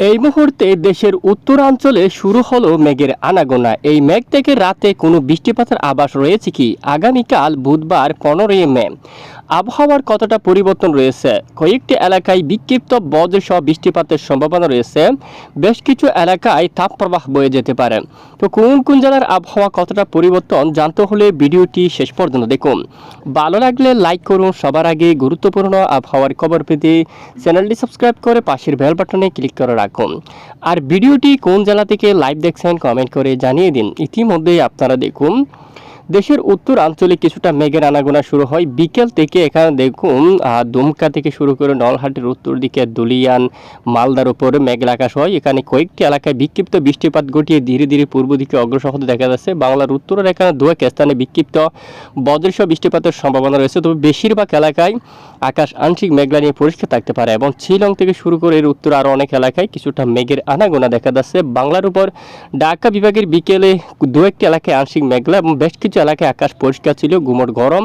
এই মুহূর্তে দেশের উত্তরাঞ্চলে শুরু হলো মেঘের আনাগোনা। এই মেঘ থেকে রাতে কোনো বৃষ্টিপাতের আভাস রয়েছে কি? আগামীকাল বুধবার 15 মে আবহাওয়ার কতটা পরিবর্তন রয়েছে? কয়েকটি এলাকায় বিক্ষিপ্ত বজ্রসহ বৃষ্টিপাতের সম্ভাবনা রয়েছে। বেশ কিছু এলাকায় তাপপ্রবাহ বয়ে যেতে পারে। তো কোন কোন জেলার আবহাওয়া কতটা পরিবর্তন জানতে হলে ভিডিওটি শেষ পর্যন্ত দেখুন। ভালো লাগলে লাইক করুন। সবার আগে গুরুত্বপূর্ণ আবহাওয়ার খবর পেতে চ্যানেলটি সাবস্ক্রাইব করে পাশের বেল বাটনে ক্লিক করে রাখুন। আর ভিডিওটি কোন জেলা থেকে লাইভ দেখছেন কমেন্ট করে জানিয়ে দিন। ইতিমধ্যেই আপনারা দেখুন দেশের উত্তরাঞ্চলে কিছুটা মেঘের আনাগোনা শুরু হয় বিকেল থেকে। এখানে দেখুন দুমকা থেকে শুরু করে নলহাটির উত্তর দিকে দুলিয়ান মালদার উপরে মেঘলা আকাশ হয়। এখানে কয়েকটি এলাকায় বিক্ষিপ্ত বৃষ্টিপাত ঘটিয়ে ধীরে ধীরে পূর্ব দিকে অগ্রসর হতে দেখা যাচ্ছে। বাংলার উত্তরের এখানে দু এক স্থানে বিক্ষিপ্ত বজ্রসহ বৃষ্টিপাতের সম্ভাবনা রয়েছে, তবে বেশিরভাগ এলাকায় আকাশ আংশিক মেঘলা নিয়ে পরিষ্কার থাকতে পারে এবং শিলং থেকে শুরু করে এর উত্তর আরও অনেক এলাকায় কিছুটা মেঘের আনাগোনা দেখা যাচ্ছে। বাংলার উপর ঢাকা বিভাগের বিকেলে দু একটি এলাকায় আংশিক মেঘলা এবং বেশ কিছু এলাকায় আকাশ পরিষ্কার ছিল, গুমট গরম।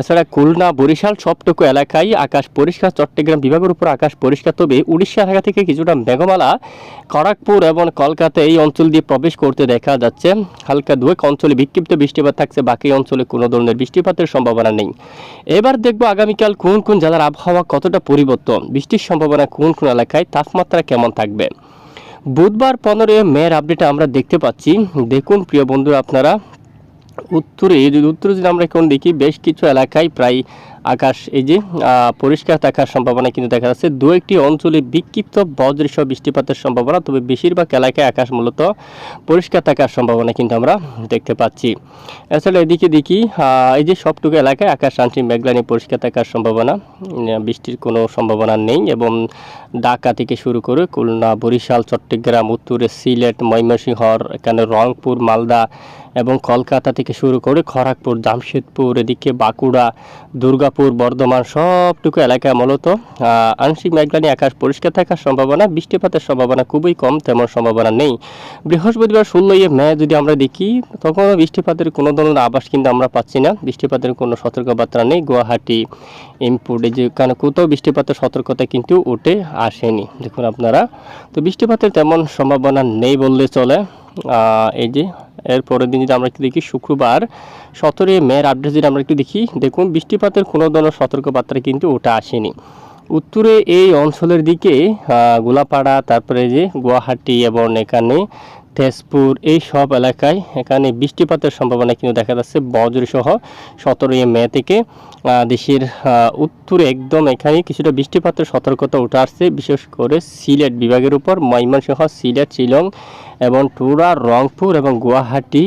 এছাড়া খুলনা বরিশাল সবটুকু এলাকায় আকাশ পরিষ্কার। চট্টগ্রাম বিভাগের উপর আকাশ পরিষ্কার, তবে উড়িষ্যা এলাকা থেকে কিছুটা মেঘমালা খড়গপুর এবং কলকাতা এই অঞ্চল দিয়ে প্রবেশ করতে দেখা যাচ্ছে। হালকা দু এক অঞ্চলে বিক্ষিপ্ত বৃষ্টিপাত থাকছে, বাকি অঞ্চলে কোনো ধরনের বৃষ্টিপাতের সম্ভাবনা নেই। এবার দেখবো আগামীকাল কোন কোন জেলার আবহাওয়া কতটা পরিবর্তন, বৃষ্টির সম্ভাবনা কোন কোন এলাকায়, তাপমাত্রা কেমন থাকবে। বুধবার 15 মের আপডেটে আমরা দেখতে পাচ্ছি। দেখুন প্রিয় বন্ধুরা, আপনারা উত্তরে যদি আমরা এখন দেখি বেশ কিছু এলাকায় প্রায় আকাশ এই যে পরিষ্কার থাকার সম্ভাবনা কিন্তু দেখা যাচ্ছে। দু একটি অঞ্চলে বিক্ষিপ্ত বজ্রসহ বৃষ্টিপাতের সম্ভাবনা, তবে বেশিরভাগ এলাকায় আকাশ মূলত পরিষ্কার থাকার সম্ভাবনা কিন্তু আমরা দেখতে পাচ্ছি। এছাড়া এদিকে দেখি এই যে সবটুকু এলাকায় আকাশ আংশিক মেঘলা নিয়ে পরিষ্কার থাকার সম্ভাবনা, বৃষ্টির কোনো সম্ভাবনা নেই। এবং ঢাকা থেকে শুরু করে খুলনা বরিশাল চট্টগ্রাম উত্তরে সিলেট ময়মনসিংহ এখানে রংপুর মালদা এবং কলকাতা থেকে শুরু করে খড়গপুর জামশেদপুর এদিকে বাঁকুড়া দুর্গাপুর বর্ধমান সবটুকু এলাকায় মূলত আংশিক মেঘলা নিয়ে আকাশ পরিষ্কার থাকার সম্ভাবনা, বৃষ্টিপাতের সম্ভাবনা খুবই কম, তেমন সম্ভাবনা নেই। বৃহস্পতিবার 16 মে যদি আমরা দেখি তখনও বৃষ্টিপাতের কোনো ধরনের আভাস কিন্তু আমরা পাচ্ছি না, বৃষ্টিপাতের কোনো সতর্কবার্তা নেই। গুয়াহাটি ইম্পোর্টে যেখানে কোথাও বৃষ্টিপাতের সতর্কতা কিন্তু উঠে আসেনি দেখুন আপনারা। তো বৃষ্টিপাতের তেমন সম্ভাবনা নেই বললে চলে। এই যে এর পরের দিন যদি আমরা একটু দেখি শুক্রবার 17 মের আপডেট যদি আমরা একটু দেখি, দেখুন বৃষ্টিপাতের কোনো ধরনের সতর্কবার্তা কিন্তু ওটা আসেনি। উত্তরে এই অঞ্চলের দিকে গোলাপাড়া তারপরে যে গুয়াহাটি এবং এখানে তেজপুর এই সব এলাকায় এখানে বৃষ্টিপাতের সম্ভাবনা কিন্তু দেখা যাচ্ছে বজ্রসহ 17 মে থেকে। দেশের উত্তরে একদম এখানে কিছুটা বৃষ্টিপাতের সতর্কতা উঠে আসছে, বিশেষ করে সিলেট বিভাগের উপর ময়মনসিংহ সিলেট শিলং এবং টুরা রংপুর এবং গুয়াহাটি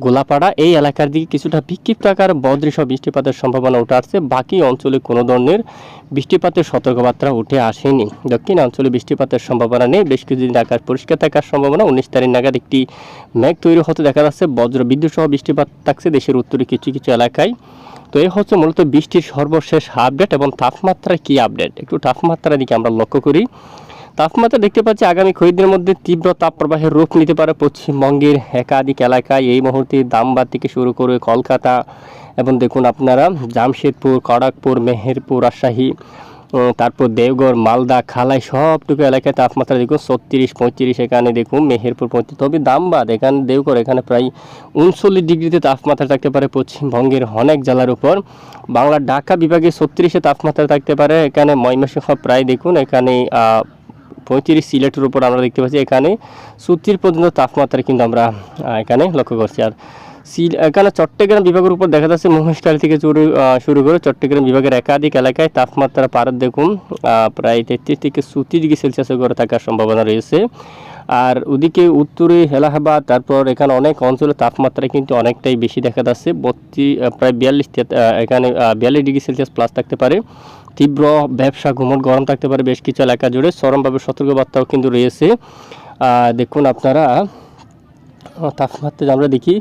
গোলাপাড়া এই এলাকার দিকে কিছুটা বিক্ষিপ্ত আকার বজ্রসহ বৃষ্টিপাতের সম্ভাবনা উঠে আসছে। বাকি অঞ্চলে কোনো ধরনের বৃষ্টিপাতের সতর্কবার্তা উঠে আসেনি। দক্ষিণ অঞ্চলে বৃষ্টিপাতের সম্ভাবনা নেই, বেশ কিছুদিন আকাশ পরিষ্কার থাকার সম্ভাবনা। 19 তারিখ নাগাদ একটি মেঘ তৈরি হতে দেখা যাচ্ছে, বজ্র বিদ্যুৎ সহ বৃষ্টিপাত থাকছে দেশের উত্তরে কিছু কিছু এলাকায়। তো এই হচ্ছে মূলত বৃষ্টির সর্বশেষ আপডেট। এবং তাপমাত্রার কি আপডেট, একটু তাপমাত্রার দিকে আমরা লক্ষ্য করি। তাপমাত্রা দেখতে পাচ্ছি আগামী কয়েকদিনের মধ্যে তীব্র তাপপ্রবাহের রূপ নিতে পারে পশ্চিমবঙ্গের একাধিক এলাকায়। এই মুহূর্তে দামবাদ থেকে শুরু করে কলকাতা এবং দেখুন আপনারা জামশেদপুর খড়গপুর মেহেরপুর রাজশাহী তারপর দেওঘর মালদা খালাই সবটুকু এলাকায় তাপমাত্রা দেখুন 36-35। এখানে দেখুন মেহেরপুর 35, তবে দামবাদ এখানে দেওঘর এখানে প্রায় 39 ডিগ্রিতে তাপমাত্রা থাকতে পারে পশ্চিমবঙ্গের অনেক জেলার উপর। বাংলার ঢাকা বিভাগে 36-এ তাপমাত্রা থাকতে পারে। এখানে ময়মনসিংহ প্রায় দেখুন এখানে 35, সিলেটের উপর আমরা দেখতে পাচ্ছি এখানে 37 পর্যন্ত তাপমাত্রা কিন্তু আমরা এখানে লক্ষ্য করছি। আর এখানে চট্টগ্রাম বিভাগের উপর দেখা যাচ্ছে মহেশখালী থেকে শুরু করে চট্টগ্রাম বিভাগের একাধিক এলাকায় তাপমাত্রা পার দেখুন প্রায় 33 থেকে 34 ডিগ্রি সেলসিয়াসের করে থাকার সম্ভাবনা রয়েছে। আর ওদিকে উত্তরে এলাহাবাদ তারপর এখানে অনেক অঞ্চলে তাপমাত্রা কিন্তু অনেকটাই বেশি দেখা যাচ্ছে, প্রায় 42 এখানে 42 ডিগ্রি সেলসিয়াস প্লাস থাকতে পারে। তীব্র ব্যবসা ঘুমট গরম থাকতে পারে বেশ কিছু এলাকা জুড়ে, চরমভাবে সতর্কবার্তাও কিন্তু রয়েছে। দেখুন আপনারা তাপমাত্রা আমরা দেখি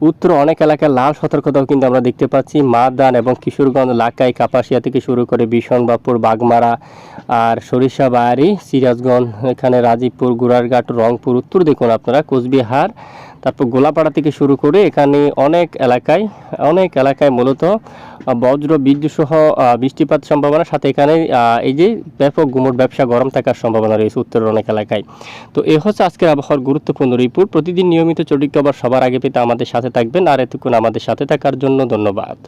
উত্তর অনেক এলাকায় লাল সতর্কতাও কিন্তু আমরা দেখতে পাচ্ছি। মাদান এবং কিশোরগঞ্জ এলাকায় কাপাসিয়া থেকে শুরু করে বিশনবাপুর বাগমারা আর সরিষাবাড়ি সিরাজগঞ্জ এখানে রাজীবপুর গুড়ারঘাট রংপুর উত্তর দেখুন আপনারা কোচবিহার তারপর গোলাপাড়া থেকে শুরু করে এখানে অনেক এলাকায় মূলত বজ্র বিদ্যুৎ সহ বৃষ্টিপাত সম্ভাবনা, সাথে এখানে এই যে ব্যাপক গুমট ব্যবসা গরম থাকার সম্ভাবনা রয়েছে উত্তরের অনেক এলাকায়। তো এ হচ্ছে আজকের আবহাওয়ার গুরুত্বপূর্ণ রিপোর্ট। প্রতিদিন নিয়মিত চটিক খবর সবার আগে পেতে আমাদের সাথে থাকবেন, আর এতক্ষণ আমাদের সাথে থাকার জন্য ধন্যবাদ।